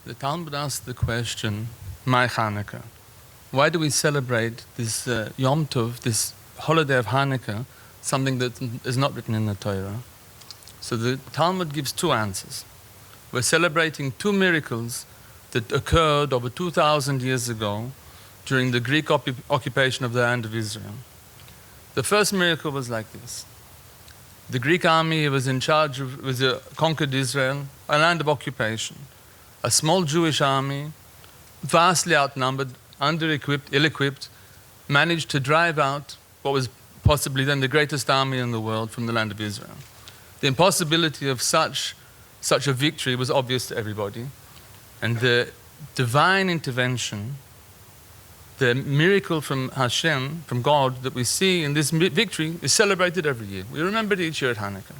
The Talmud asks the question, "My Hanukkah? Why do we celebrate this Yom Tov, this holiday of Hanukkah, something that is not written in the Torah?" So the Talmud gives two answers. We're celebrating two miracles that occurred over 2,000 years ago during the Greek occupation of the land of Israel. The first miracle was like this. The Greek army was in charge of, conquered Israel, a land of occupation. A small Jewish army, vastly outnumbered, under-equipped, ill-equipped, managed to drive out what was possibly then the greatest army in the world from the land of Israel. The impossibility of such a victory was obvious to everybody. And the divine intervention, the miracle from Hashem, from God, that we see in this victory is celebrated every year. We remember it each year at Hanukkah.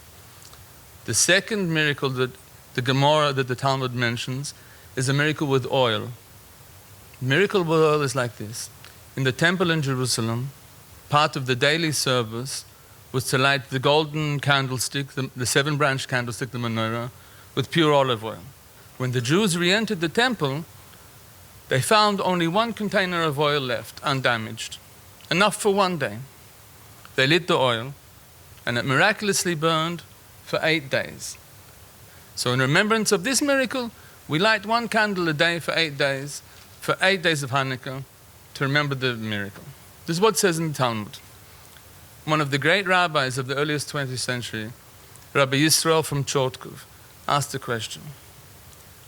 The second miracle that the Gemara, that the Talmud mentions, is a miracle with oil. Miracle with oil is like this. In the temple in Jerusalem, part of the daily service was to light the golden candlestick, the seven-branched candlestick, the menorah, with pure olive oil. When the Jews re-entered the temple, they found only one container of oil left, undamaged, enough for one day. They lit the oil, and it miraculously burned for 8 days. So in remembrance of this miracle, we light one candle a day for 8 days of Hanukkah, to remember the miracle. This is what it says in the Talmud. One of the great rabbis of the earliest 20th century, Rabbi Yisrael from Chortkov, asked the question,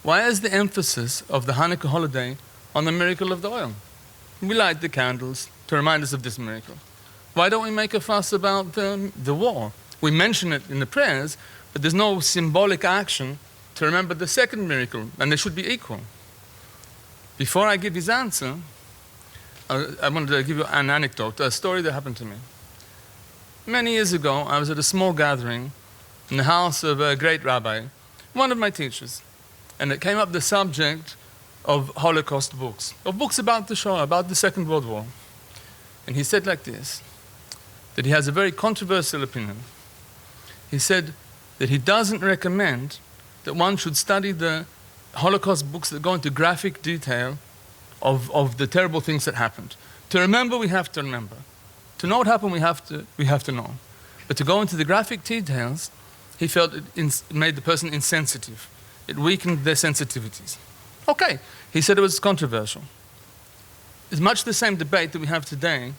why is the emphasis of the Hanukkah holiday on the miracle of the oil? We light the candles to remind us of this miracle. Why don't we make a fuss about the war? We mention it in the prayers, but there's no symbolic action to remember the second miracle, and they should be equal. Before I give his answer, I wanted to give you an anecdote, a story that happened to me. Many years ago, I was at a small gathering in the house of a great rabbi, one of my teachers, and it came up the subject of Holocaust books, of books about the Shoah, about the Second World War. And he said like this, that he has a very controversial opinion. He said that he doesn't recommend that one should study the Holocaust books that go into graphic detail of the terrible things that happened. To remember, we have to remember. To know what happened, we have to know. But to go into the graphic details, he felt it made the person insensitive. It weakened their sensitivities. Okay, he said it was controversial. It's much the same debate that we have today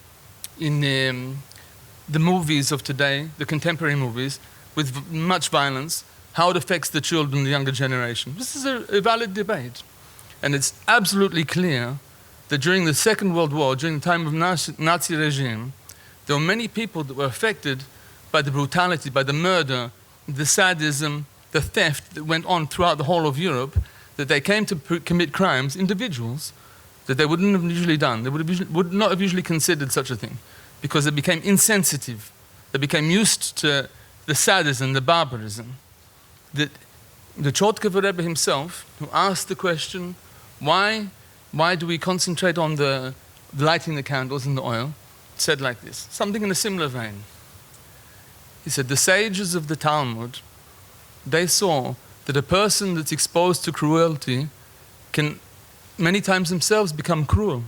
in the movies of today, the contemporary movies, with much violence, how it affects the children, the younger generation. This is a valid debate. And it's absolutely clear that during the Second World War, during the time of Nazi regime, there were many people that were affected by the brutality, by the murder, the sadism, the theft that went on throughout the whole of Europe, that they came to commit crimes, individuals, that they wouldn't have usually done. They would not have usually considered such a thing, because they became insensitive. They became used to the sadism, the barbarism. That the Chortkov Rebbe himself, who asked the question, why do we concentrate on the lighting the candles and the oil, said like this, something in a similar vein. He said, the sages of the Talmud, they saw that a person that's exposed to cruelty can many times themselves become cruel.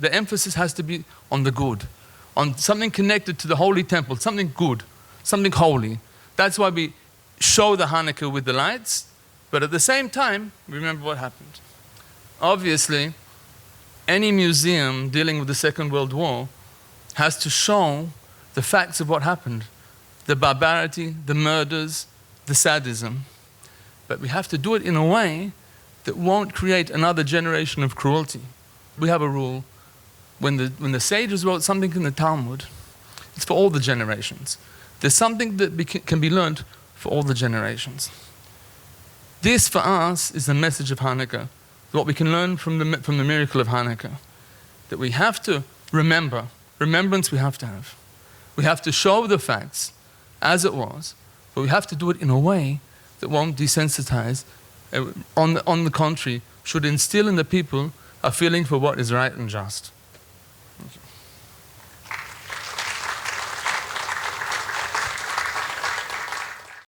The emphasis has to be on the good, on something connected to the holy temple, something good, something holy. That's why we show the Hanukkah with the lights, but at the same time, remember what happened. Obviously, any museum dealing with the Second World War has to show the facts of what happened, the barbarity, the murders, the sadism. But we have to do it in a way that won't create another generation of cruelty. We have a rule, when the sages wrote something in the Talmud, it's for all the generations. There's something that can be learned for all the generations. This, for us, is the message of Hanukkah, what we can learn from the miracle of Hanukkah, that we have to remember, remembrance we have to have. We have to show the facts as it was, but we have to do it in a way that won't desensitize, on the contrary, should instill in the people a feeling for what is right and just.